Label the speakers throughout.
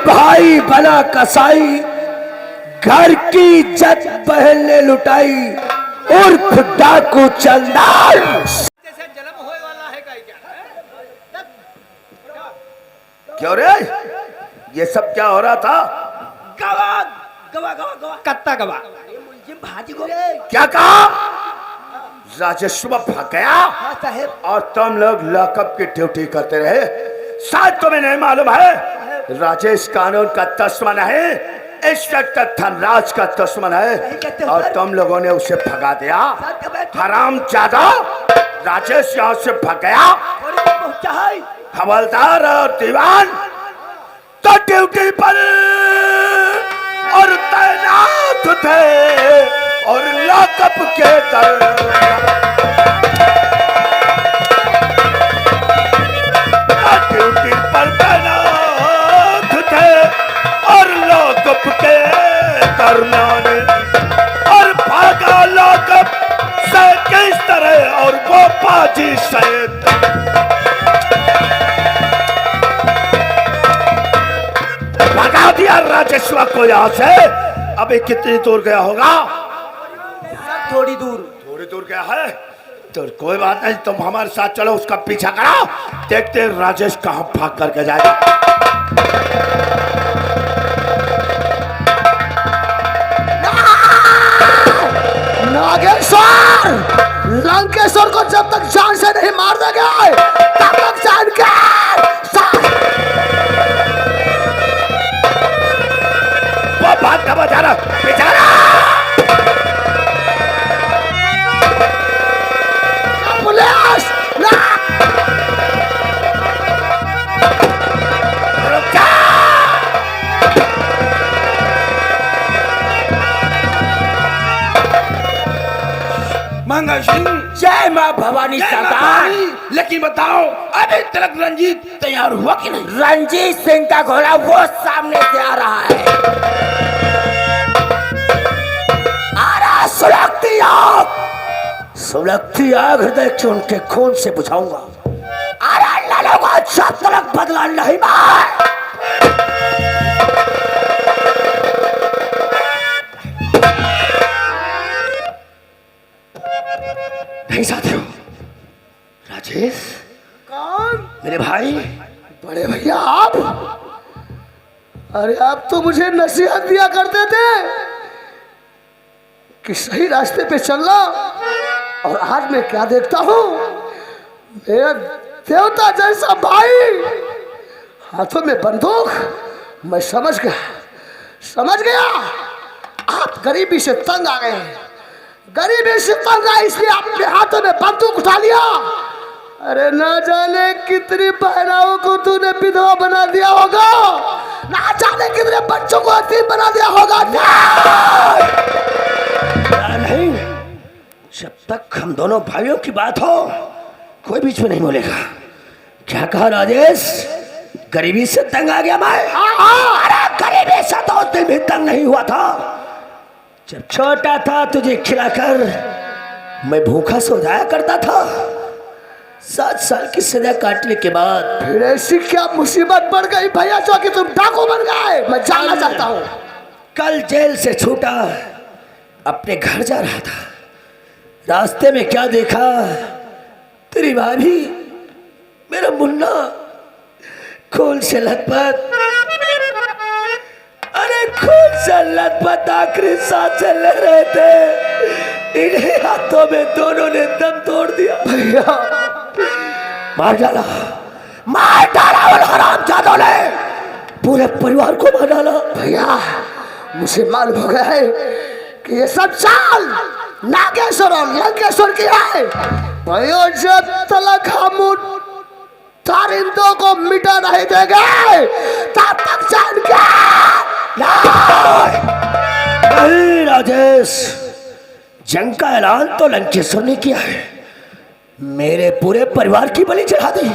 Speaker 1: भाई बना कसाई, घर की इज्जत बहन ने लुटाई, उर्फ डाकू चंदाल।
Speaker 2: जैसे जन्म होए वाला है क्या?
Speaker 1: क्यों रे, ये सब क्या हो रहा था?
Speaker 2: गवा गवा गवा गवा कत्ता गवा मुंजिम भाजी को
Speaker 1: क्या कहा? राजस्व भाग गया
Speaker 2: साहेब
Speaker 1: और तुम लोग लॉकअप की ड्यूटी करते रहे। शायद तुम्हें नहीं मालूम है, राजेश कानून का दुश्मन है, इंस्पेक्टर धनराज का दुश्मन है और तुम लोगों ने उसे भगा दिया। हराम ज्यादा, राजेश यहाँ से भाग गया। हवलदार और दीवान तो ड्यूटी पर और तैनात थे और लॉकअप के ड्यूटी पर तैनात थे और लॉकअप के दरमियान और भागा लॉकअप से किस तरह और वो बाजी सहित भगा दिया राजेश्वर को यहाँ से। अभी कितनी दूर गया होगा?
Speaker 2: थोड़ी दूर
Speaker 1: गया है तो कोई बात नहीं, तुम हमारे साथ चलो, उसका पीछा करो, देखते हैं राजेश कहां भाग करके जाएगा। नागेश्वर, लंकेश्वर को जब तक जान से नहीं मार देंगे तब तक जान के वो बात का बेचारा बेचारा पुलिस ना
Speaker 2: मंगल सिंह
Speaker 1: जय मां भवानी सरदार।
Speaker 2: लेकिन बताओ अभी तक रंजीत तैयार हुआ कि नहीं?
Speaker 1: रंजीत सिंह का घोड़ा वो सामने से आ रहा है, सुलगती आग हृदय के उनके खून से बुझाऊंगा। अरे लालों को जब तक बदला नहीं मार। नहीं साथियों, राजेश
Speaker 2: कौन?
Speaker 1: मेरे भाई बड़े भैया आप, अरे आप तो मुझे नसीहत दिया करते थे कि सही रास्ते पे चलना, और आज मैं क्या देखता हूँ, मेरा देवता जैसा भाई हाथों में बंदूक। मैं समझ गया आप गरीबी से तंग आ गए, गरीबी से तंग आए इसलिए आपने हाथों में बंदूक उठा लिया। अरे ना जाने कितनी बहनाओं को तूने विधवा बना दिया होगा, ना जाने कितने बच्चों को यतीम बना दिया होगा। नहीं, जब तक हम दोनों भाइयों की बात हो कोई बीच में नहीं बोलेगा। क्या कहा राजेश? गरीबी से तंग आ गया मैं? अरे गरीबी से तो उस दिन भी तंग नहीं हुआ था। जब छोटा था तुझे खिलाकर मैं भूखा सो जाया करता था। 7 साल की सजा काटने के बाद फिर ऐसी क्या मुसीबत बढ़ गई भैया जो कि तुम डाकू बन गए? मैं जानना चाहता हूँ। कल जेल से छूटा, अपने घर जा रहा था, रास्ते में क्या देखा, तेरी भाभी मेरा मुन्ना खून से लथपथ, अरे खून से लथपथ आखिरी सांस ले रहे थे। इन्हीं हाथों में दोनों ने दम तोड़ दिया। भैया मार डाला उन हरामजादों ने, पूरे परिवार को मार डाला। भैया मुझे मालूम हो गया है कि ये सब चाल नागेश्वर और लंकेश्वर की है। भैया जब तक हम तारिंदों को मिटा नहीं देंगे तब तक जान के नहीं। राजेश, जंग का ऐलान तो लंकेश्वर ने किया है, मेरे पूरे परिवार की बलि चढ़ा दी।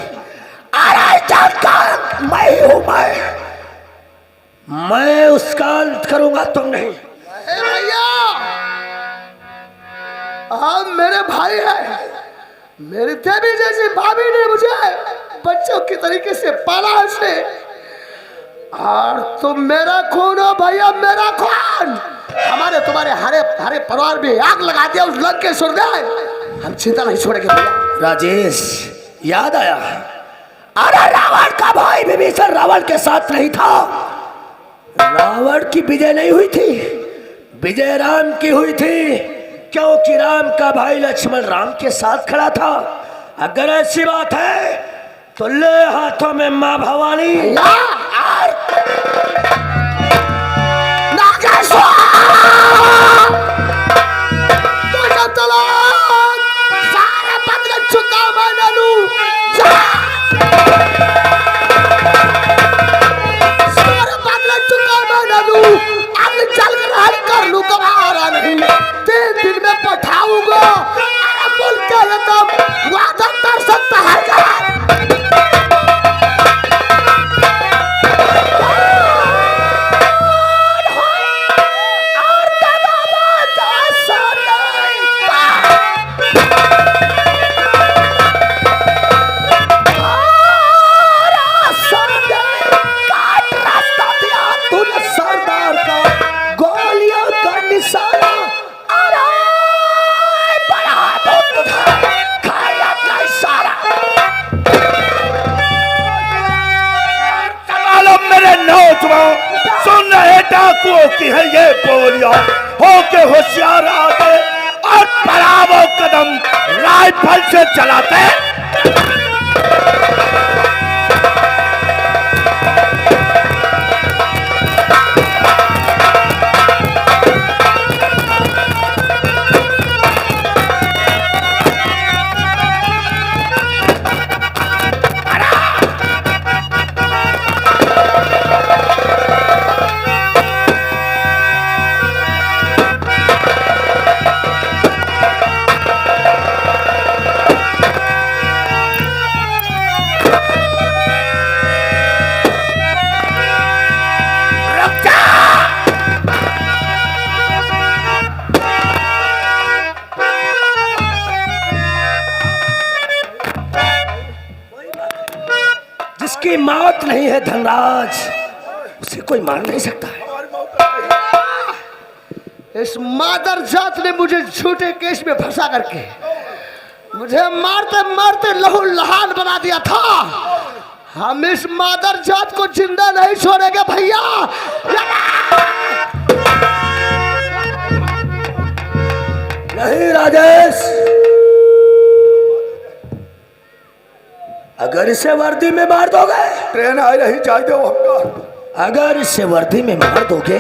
Speaker 1: अरे जंग का मैं ही हूं, मैं उसका अंत करूंगा, तुम नहीं। भैया आप मेरे भाई हैं, मेरी देवी जैसी भाभी ने मुझे बच्चों की तरीके से पाला है,
Speaker 3: और तुम मेरा खून हो भैया, मेरा खून। हमारे तुम्हारे हरे हरे परिवार में आग लगा दिया उस लंकेश्वर ने। हम चिंता नहीं छोड़ेंगे भैया।
Speaker 1: राजेश, याद आया, अरे रावण का भाई विभीषण रावण के साथ नहीं था। रावण की विजय नहीं हुई थी, विजय राम की हुई थी, क्योंकि राम का भाई लक्ष्मण राम के साथ खड़ा था। अगर ऐसी बात है तो ले हाथों में मां भवानी
Speaker 3: सारे बदले चुका मैं नलू, सारे बदले चुका मैं नलू। अब चल कर हल कर लू, कबारा नहीं 3 दिन में पठाऊंगा। अरे मुल्क के लतम वादा कर सकता है यार।
Speaker 4: सुन रहे डाकुओं की है ये बोलियां, होके होशियार आगे और बढ़ावो कदम राइफल से चलाते।
Speaker 1: जिसकी मौत नहीं है धनराज, उसे कोई मार नहीं सकता है।
Speaker 3: इस मादर जात ने मुझे झूठे केस में फंसा करके मुझे मारते मारते लहू लहान बना दिया था। हम इस मादर जात को जिंदा नहीं छोड़ेंगे भैया।
Speaker 1: नहीं राजेश, अगर इसे वर्दी में मार दोगे,
Speaker 4: ट्रेन आ रही जाए दो हमका।
Speaker 1: अगर इसे वर्दी में मार दोगे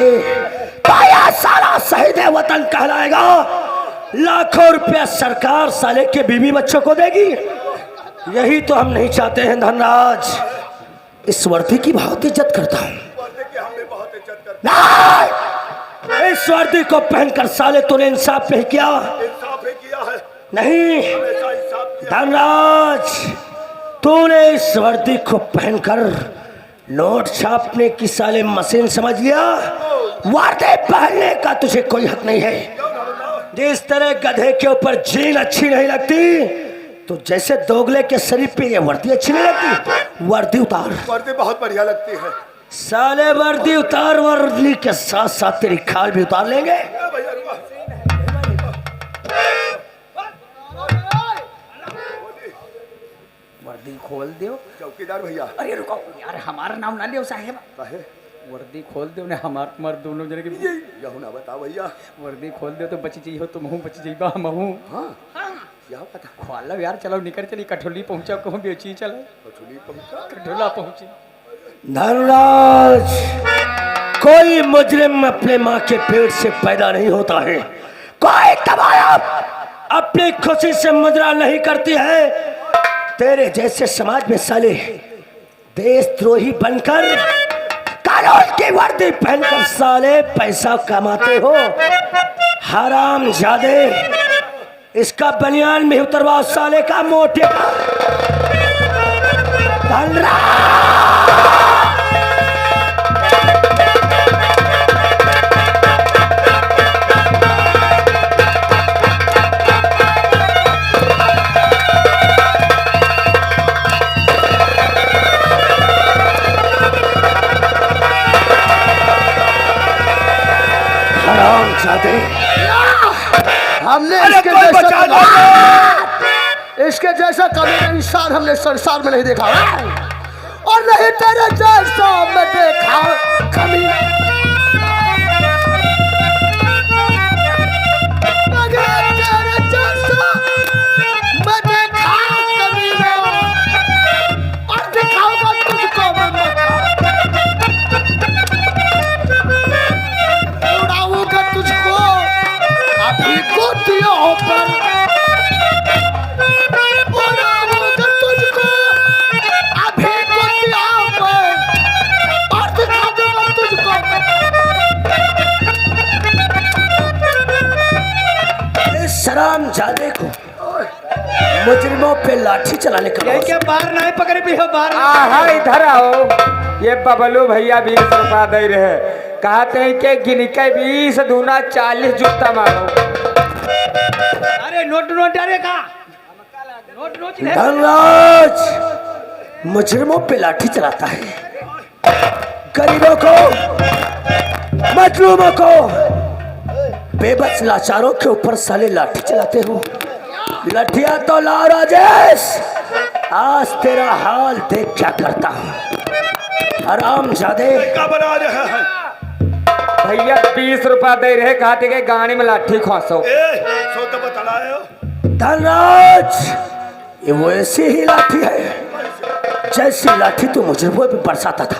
Speaker 1: तो यह सारा शहीद वतन कहलाएगा। लाखों रुपया सरकार साले के बीवी बच्चों को देगी। यही तो हम नहीं चाहते हैं धनराज। इस वर्दी की बहुत इज्जत करता हूँ। नहीं, इस वर्दी को पहनकर साले तूने इंसाफ नहीं किया। नहीं धनराज, तूने इस वर्दी को पहनकर नोट छापने की साले मशीन समझ लिया। वर्दी पहनने का तुझे कोई हक नहीं है। जिस तरह गधे के ऊपर जीन अच्छी नहीं लगती, तो जैसे दोगले के शरीर पे ये वर्दी अच्छी नहीं लगती। वर्दी उतार।
Speaker 4: वर्दी बहुत बढ़िया लगती है
Speaker 1: साले, वर्दी उतार। वर्दी के साथ साथ तेरी खाल भी उतार लेंगे।
Speaker 2: वर्दी खोल दो
Speaker 4: चौकीदार भैया।
Speaker 2: अरे रुको यार, हमारा नाम ना लियो साहेब।
Speaker 4: काहे?
Speaker 2: वर्दी खोल दो ने हमार तुम्हार दोनों जने के
Speaker 4: यहू ना बता भैया।
Speaker 2: वर्दी खोल दो तो बची चाहिए हो, तुम हूँ बची जाइबा हम हूँ।
Speaker 4: हाँ क्या पता।
Speaker 2: खोलो यार, चलो निकल चली। कठोली पहुंचा कहूँ बेची, चलो
Speaker 4: कठोली पहुंचा।
Speaker 2: कठोला पहुंची।
Speaker 1: धनराज, कोई मुजरिम अपने माँ के पेट से पैदा नहीं होता है। कोई तबाया अपनी खुशी से मुजरा नहीं करती है। तेरे जैसे समाज में साले देशद्रोही बनकर कानून की वर्दी पहनकर साले पैसा कमाते हो। हराम जादे, इसका बनियान में उतरवा साले का मोटे का। जाते
Speaker 3: हमने
Speaker 4: अरे
Speaker 3: इसके
Speaker 4: कोई बचा लो।
Speaker 3: इसके जैसा कभी इंसान हमने संसार में नहीं देखा है। और नहीं तेरे जैसा मैं देखा कभी मगर तेरे जैसा मैं देखा कभी ना। और दिखाऊंगा तुझको मैं मौका। उड़ाऊंगा तुझको अभी गोतियों पर। उड़ाऊंगा तुझको अभी गोतियों पर। और दिखा दूंगा तुझको
Speaker 1: इस शरामजादे को मुजरिमों पे लाठी चलाने का
Speaker 2: यही के बाहर नहीं पकड़े भी हो बाहर।
Speaker 5: हाँ इधर आओ। ये बबलू भैया 20 रुपया दे रहे, कहते हैं कि गिन के 20 दूना 40 जूता मारो।
Speaker 2: अरे नोट नोट अरे का नोट नोट ले।
Speaker 1: धनराज मुजरिमों पे लाठी चलाता है, गरीबों को, मजलूमों को, बेबस लाचारों के ऊपर साले लाठी चलाते हो। लठिया तो ला राजेश, आज तेरा हाल देख क्या करता हूँ। हरामजादे
Speaker 4: क्या बना रहे हैं?
Speaker 5: भैया 20 रुपया दे रहे, कहते कि गाड़ी में लाठी खोसो।
Speaker 4: सो तो बतलाए हो।
Speaker 1: धनराज ये वो ऐसी ही लाठी है जैसी लाठी तू मुजरिमों पे बरसाता था।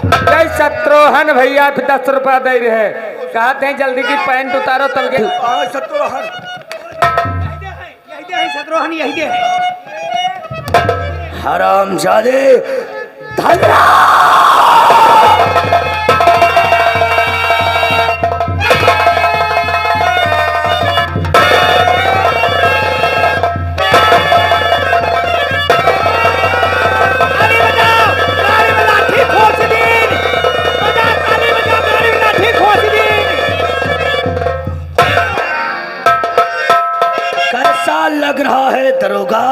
Speaker 5: जय शत्रुघ्न भैया 10 रुपया दे रहे, कहते हैं जल्दी की पैंट उतारो तब के।
Speaker 4: आज शत्रुघ्न
Speaker 2: यही दे है शत्रुघ्न यही दे है।
Speaker 1: हरामजादे धनराज कैसा लग रहा है दरोगा?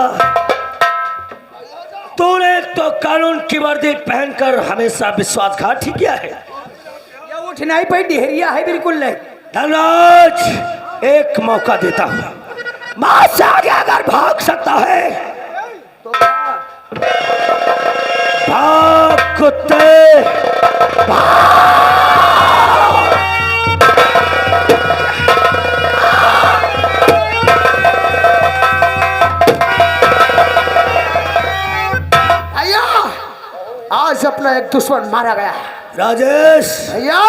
Speaker 1: तूने तो कानून की वर्दी पहनकर हमेशा विश्वासघात ही किया है।
Speaker 2: ये उठना ही पे डेहरिया है बिल्कुल नहीं।
Speaker 1: धनराज एक मौका देता हूं, मां से आगे अगर भाग सकता है तो भाग कुत्ते
Speaker 3: भैया आज अपना एक दुश्मन मारा गया है।
Speaker 1: राजेश
Speaker 3: भैया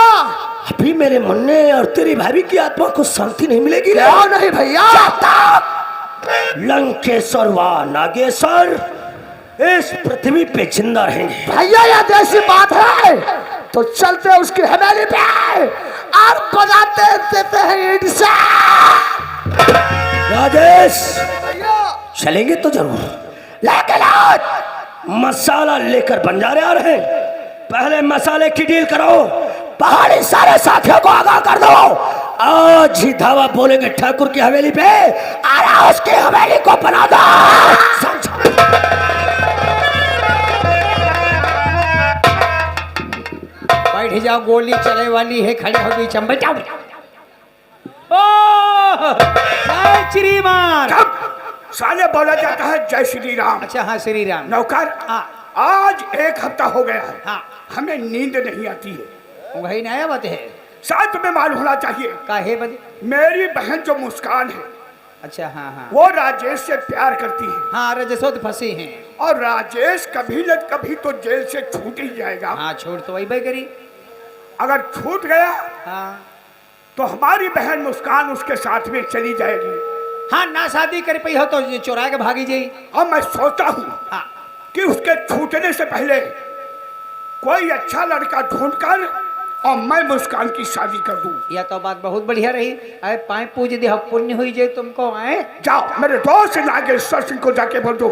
Speaker 1: अभी मेरे मुन्ने और तेरी भाभी की आत्मा को शांति नहीं मिलेगी।
Speaker 3: क्या नहीं भैया।
Speaker 1: लंकेश्वर व नागेश्वर इस पृथ्वी पे जिंदा रहेंगे।
Speaker 3: भैया यह जैसी बात है तो चलते उसकी हवेली पे और बजाते देते हैं ईंट से।
Speaker 1: राजेश
Speaker 3: भैया
Speaker 1: चलेंगे तो जरूर, लेकिन आज मसाला लेकर बंजारे आ रहे हैं। पहले मसाले की डील करो, पहाड़ी सारे साथियों को आगाह कर दो। आज ही धावा बोलेंगे ठाकुर की हवेली पे, और उसकी हवेली को बना दो।
Speaker 2: बैठ जाओ, गोली चले वाली है, खड़े हो बीच में बैठाओ। ओ जय श्रीमान।
Speaker 4: साले बोला जाता है जय श्री राम।
Speaker 2: अच्छा हाँ श्री राम।
Speaker 4: नौकर
Speaker 2: हाँ
Speaker 4: आज 1 हफ्ता हो गया है,
Speaker 2: हाँ
Speaker 4: हमें नींद नहीं आती है।
Speaker 2: वही नया बात है।
Speaker 4: शायद तुम्हें मालूम होना चाहिए,
Speaker 2: काहे बदे?
Speaker 4: मेरी बहन जो मुस्कान है
Speaker 2: अच्छा हाँ हाँ
Speaker 4: वो राजेश से प्यार करती है,
Speaker 2: हाँ रजसोद फंसी हैं।
Speaker 4: और राजेश कभी न कभी तो जेल से छूट ही जाएगा।
Speaker 2: हाँ छोड़ तो वही भाई करी।
Speaker 4: अगर छूट गया
Speaker 2: हाँ
Speaker 4: तो हमारी बहन मुस्कान उसके साथ में चली जाएगी।
Speaker 2: हाँ ना शादी कर पई हो तो ये चुरा के भागी जाई।
Speaker 4: और मैं सोचता हूँ
Speaker 2: हाँ
Speaker 4: कि उसके छूटने से पहले कोई अच्छा लड़का ढूंढकर और मैं मुस्कान की शादी कर दूं।
Speaker 2: यह तो बात बहुत बढ़िया रही। अरे पाए पूज दे पुण्य हुई जाए तुमको। आए
Speaker 4: जाओ मेरे दोस्त नागेश्वर सिंह को जाके बोल दो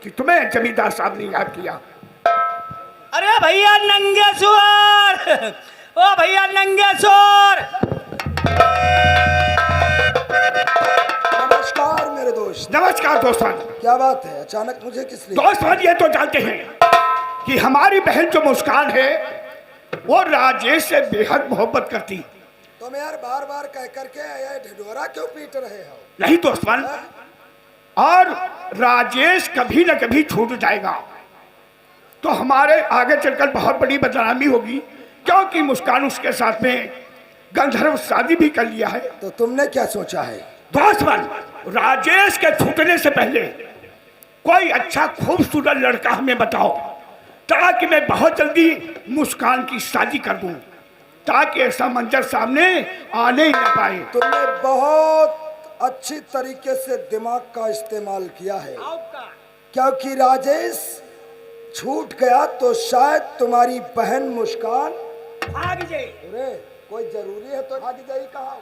Speaker 4: कि तुम्हें जमींदार साहब ने याद किया।
Speaker 2: अरे भैया नंगेश्वर, ओ भैया नंगेश्वर।
Speaker 6: नमस्कार मेरे दोस्त।
Speaker 4: नमस्कार दोस्तन।
Speaker 6: क्या बात है, अचानक मुझे किस लिए?
Speaker 4: दोस्तन ये तो जानते हैं कि हमारी बहन जो मुस्कान है वो राजेश से बेहद मोहब्बत करती।
Speaker 6: तुम यार बार बार कह करके ये ढिढोरा क्यों पीट रहे हो?
Speaker 4: नहीं दोस्तवन, और राजेश कभी न कभी छूट जाएगा तो हमारे आगे चलकर बहुत बड़ी बदनामी होगी, क्योंकि मुस्कान उसके साथ में गंधर्व शादी भी कर लिया है।
Speaker 6: तो तुमने क्या सोचा है?
Speaker 4: दोस्तवन, राजेश के छूटने से पहले कोई अच्छा खूबसूरत लड़का हमें बताओ, ताकि मैं बहुत जल्दी मुस्कान की शादी कर दूं, ताकि ऐसा मंजर सामने आने ही न पाए।
Speaker 6: तुमने बहुत अच्छी तरीके से दिमाग का इस्तेमाल किया है, क्योंकि राजेश छूट गया तो शायद तुम्हारी बहन मुस्कान
Speaker 2: भाग जाए।
Speaker 6: अरे कोई जरूरी है तो भाग जाई कहा?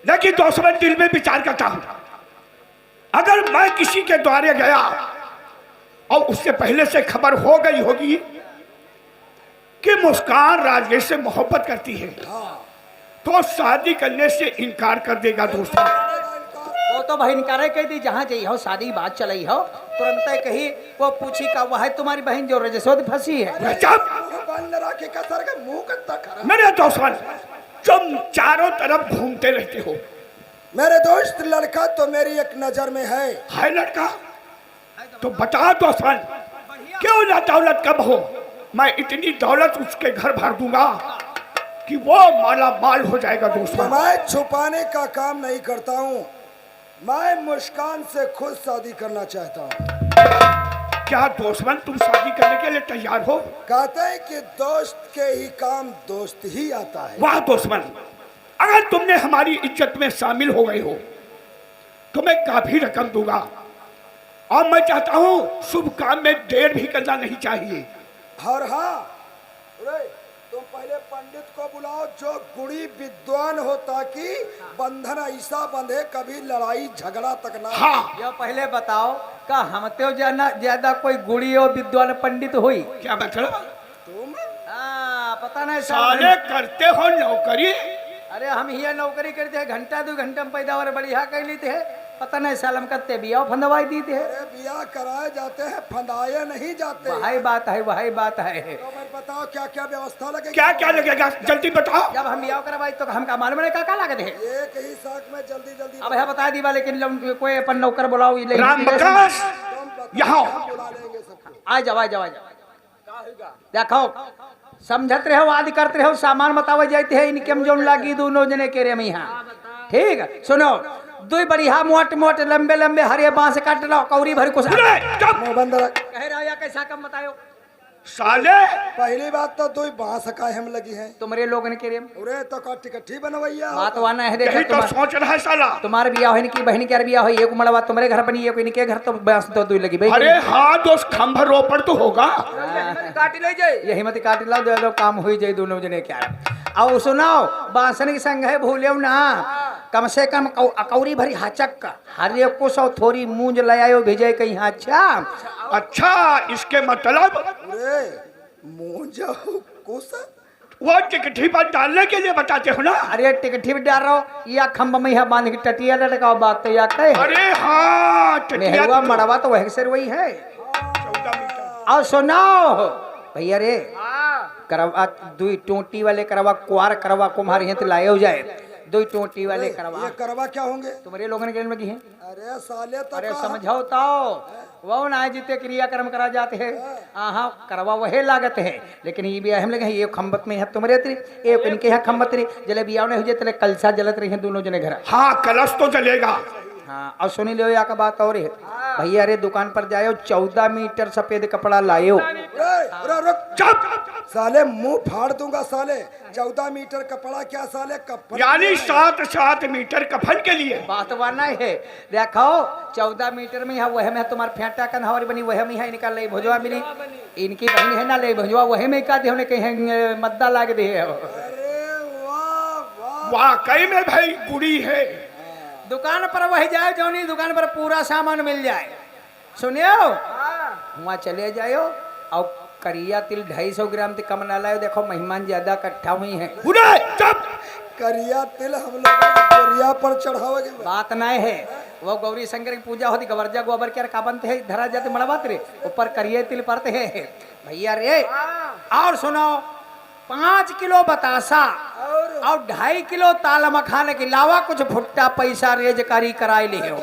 Speaker 4: लेकिन दोस्तों, दिल में विचार करता हूं, अगर मैं किसी के द्वारे गया और उससे पहले से खबर हो गई होगी कि मुस्कान राजेश से मोहब्बत करती है, तो शादी करने से इनकार कर देगा दोस्तों।
Speaker 2: वो तो बहन करे कह दी, जहाँ जाइ हो शादी बात चलाई हो, तुरंत कही वो पूछी का वह है तुम्हारी बहन जो रजसोद फंसी है।
Speaker 4: जब
Speaker 6: मुंह बंद रखे का सर का मुंह करता खरा।
Speaker 4: मेरे दोस्तों, तुम चारों तरफ घूमते रहते हो,
Speaker 6: मेरे दोस्त लड़का तो मेरी एक नजर में है
Speaker 4: लड़का, तो बता दोस्तों, क्यों ना दौलत कब हो, मैं इतनी दौलत उसके घर भर दूंगा कि वो माला माल हो जाएगा दोस्तों।
Speaker 6: मैं छुपाने का काम नहीं करता हूँ, मैं मुस्कान से खुद शादी करना चाहता हूँ।
Speaker 4: क्या दोस्तवन तुम शादी करने के लिए तैयार हो?
Speaker 6: कहते हैं कि दोस्त के ही काम दोस्त ही आता है।
Speaker 4: वाह दोस्तवन, अगर तुमने हमारी इज्जत में शामिल हो गए हो तो मैं काफी रकम दूंगा, और मैं चाहता हूँ शुभ काम में देर भी करना नहीं चाहिए।
Speaker 6: और हाँ, अरे तुम पहले पंडित को बुलाओ जो गुड़ी विद्वान हो, ताकि बंधन ऐसा बंधे कभी लड़ाई झगड़ा तक ना।
Speaker 4: हाँ,
Speaker 2: ये पहले बताओ का हम तो ज्यादा कोई गुड़ी और विद्वान पंडित हुई?
Speaker 4: क्या मतलब?
Speaker 6: तुम
Speaker 2: पता नहीं
Speaker 4: साले करते हो नौकरी?
Speaker 2: अरे हम ही नौकरी करते हैं, घंटा 2 घंटा में पैदावार बढ़िया कर लेते हैं। पता नहीं सालम करते बिया फंदवाई देते हैं।
Speaker 6: अरे बिया कराए जाते हैं, फंदाए नहीं जाते।
Speaker 2: वही बात है, वही बात है।
Speaker 6: तो मैं बताओ क्या क्या व्यवस्था लगेगी?
Speaker 4: क्या क्या लगेगा, जल्दी बताओ।
Speaker 2: जब हम बिया करवाई तो हमका मालूम नहीं का लागत है।
Speaker 6: एक ही साथ में जल्दी जल्दी
Speaker 2: अब है बता दी, लेकिन कोई अपन नौकर बुलाओ।
Speaker 4: राम प्रकाश, यहाँ
Speaker 6: बुला लेंगे सबको।
Speaker 2: आ जाओ, आ जाओ, आ जाओ। देखो समझत रहे हो, आदि करते रहो, सामान बतावे जाते हैं इनके हम जोन लागी दोनों जने के रे में यहाँ। ठीक है, सुनो, 2 बढ़िया मोट मोट लंबे लंबे हरे बांस काट लो, कौरी भर को
Speaker 6: मुंह बंद रख।
Speaker 2: कह रहा या कैसा कम बताओ।
Speaker 4: साले
Speaker 6: पहली बात तो 2 बांस का हम लगी है।
Speaker 2: तुम्हारे लोगन के रे
Speaker 6: अरे तो का टिकट्ठी बनवैया
Speaker 2: बात वाना है।
Speaker 4: यही
Speaker 2: देखो
Speaker 4: तो सोच रहा है साला।
Speaker 2: तुम्हारे बिया हो की बहन के बिया हो, एक मड़वा तुम्हारे घर बनी, एक इनके घर, तो बस तो 2 लगी भाई।
Speaker 4: अरे हाँ दोस्त, खंभ रोपड़ तो होगा।
Speaker 2: काट ले जाए, यही मत काट ला, दो काम हो जाए दोनों जने क्या। और सुनाओ, बांसन के संग है भूले ना, कम से कम कौरी भरी हाचक का हर एक को 100 थोड़ी मूंज लायो भेजे कहीं। अच्छा
Speaker 4: अच्छा, इसके मतलब
Speaker 6: अरे मुंह जाओ कुछ
Speaker 4: वो टिकठी पर डालने के लिए बताते हो ना?
Speaker 2: अरे टिकठी भी डाल रहा हो या खम्भ में यहाँ बांध के टटिया लटकाओ, बात तो या कहे।
Speaker 4: अरे हाँ, टटिया
Speaker 2: मेहरुआ
Speaker 4: तो
Speaker 2: मड़वा तो वही से वही है।
Speaker 4: 14 मीटर।
Speaker 2: और सुनाओ भैया रे, करवा 2 टोटी वाले करवा, कुआर करवा कुम्हार यंत्र लाए हो जाए, 2 टोटी वाले करवा।
Speaker 6: ये करवा क्या होंगे?
Speaker 2: तुम्हारे लोगों के लगी है।
Speaker 6: अरे साले तो
Speaker 2: अरे समझाओ तो वो ना जितने क्रियाक्रम करा जाते हैं, हाँ करवा वही लागत है। लेकिन ये भी हम लगे ये खम्बत में है तुम्हारे त्री, एक इनके यहाँ खम्बत रही, जले बिया नहीं हो जाते, कलसा जलत रही है दोनों जने घर।
Speaker 4: हाँ, कलश तो जलेगा।
Speaker 2: हाँ, और सुनी लो या का बात और है भैया रे, दुकान पर जायो 14 मीटर सफेद कपड़ा लायो।
Speaker 6: अरे रुक,
Speaker 4: चुप।
Speaker 6: साले मुंह फाड़ दूंगा साले। 14 मीटर कपड़ा क्या साले? कपड़ा
Speaker 4: यानी 7 मीटर कफन के लिए।
Speaker 2: बात वाना है। देखो 14 मीटर में है, वह में तुम्हारे फेंटा कन हवारी बनी, वह में है इनका ले भुजवा मिली, इनकी बहन है ना ले भुजवा, वह में का दे कहीं मद्दा लाग दे।
Speaker 6: अरे वाह वाह,
Speaker 4: वाकई में भाई गुड़ी है।
Speaker 2: दुकान पर वही जाए, जौनी दुकान पर पूरा सामान मिल जाए। सुनियो, वहाँ चले जाओ और करिया तिल 250 ग्राम से कम ना लाओ। देखो मेहमान ज्यादा इकट्ठा हुई हैं।
Speaker 4: चुप।
Speaker 6: करिया तिल हम लोग करिया पर चढ़ाओगे?
Speaker 2: बात नहीं है, वो गौरी शंकर की पूजा होती, गवर्जा गोबर के का बनते है, धरा जाते मड़बात रे, ऊपर करिए तिल पड़ते है भैया रे। और सुनो, 5 किलो बतासा,
Speaker 6: और
Speaker 2: और 2.5 किलो ताल मखाने के अलावा कुछ भुट्टा पैसा रेज करी कराई ले हो।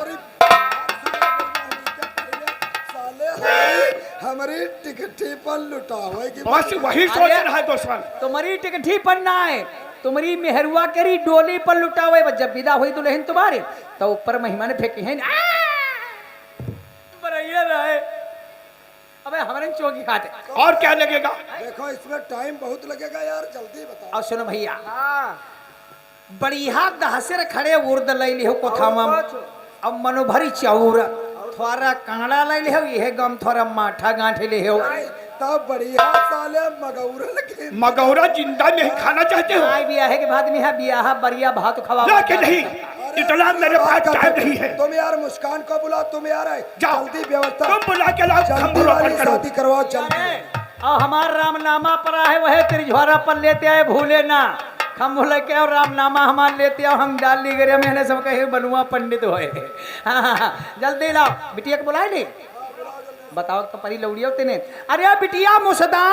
Speaker 6: हमारी टिकटी पर लुटावे की
Speaker 4: बस वही सोच रहा है दुश्मन।
Speaker 2: तुम्हारी टिकठी पर ना है, तुम्हारी मेहरुआ करी डोली पर लुटावे। जब विदा हुई दुल्हन तुम्हारे तो ऊपर महिमा ने फेंकी है बढ़िया रहे। अबे हमारे चौकी खाते
Speaker 4: और क्या लगेगा?
Speaker 6: देखो इसमें टाइम बहुत लगेगा यार, जल्दी बताओ।
Speaker 2: और सुनो भैया, बढ़िया दहसर खड़े उर्द ले लिहो कोथामा, अब मनो भरी चाउर थोड़ा कांड़ा ले लिहो, यह गम थोड़ा माठा गांठे लिहो।
Speaker 6: तब बढ़िया साले मगौरा लगे।
Speaker 4: मगौरा जिंदा नहीं खाना चाहते हो?
Speaker 2: आए बियाह के बाद में है बियाह बढ़िया भात खवा।
Speaker 4: लेकिन नहीं, इतना मेरे पास टाइम नहीं है।
Speaker 6: तुम यार मुस्कान को बुलाओ, तुम यार
Speaker 4: जाओ।
Speaker 6: जल्दी व्यवस्था,
Speaker 4: तुम बुला के लाओ, हम
Speaker 6: जल्दी
Speaker 4: बुला
Speaker 6: वाली
Speaker 4: कर करो।
Speaker 6: शादी करवाओ जल्दी।
Speaker 2: और हमार रामनामा पड़ा है वह त्रिज्वारा पर लेते आए, भूले ना। हम बोले क्या रामनामा हमार लेते आओ, हम डाल ली गए। मैंने सब कहे बनुआ पंडित होए। हाँ, जल्दी लाओ। बिटिया को बुलाए नहीं, बताओ तो परी लौड़िया तेने। अरे बिटिया मुसदा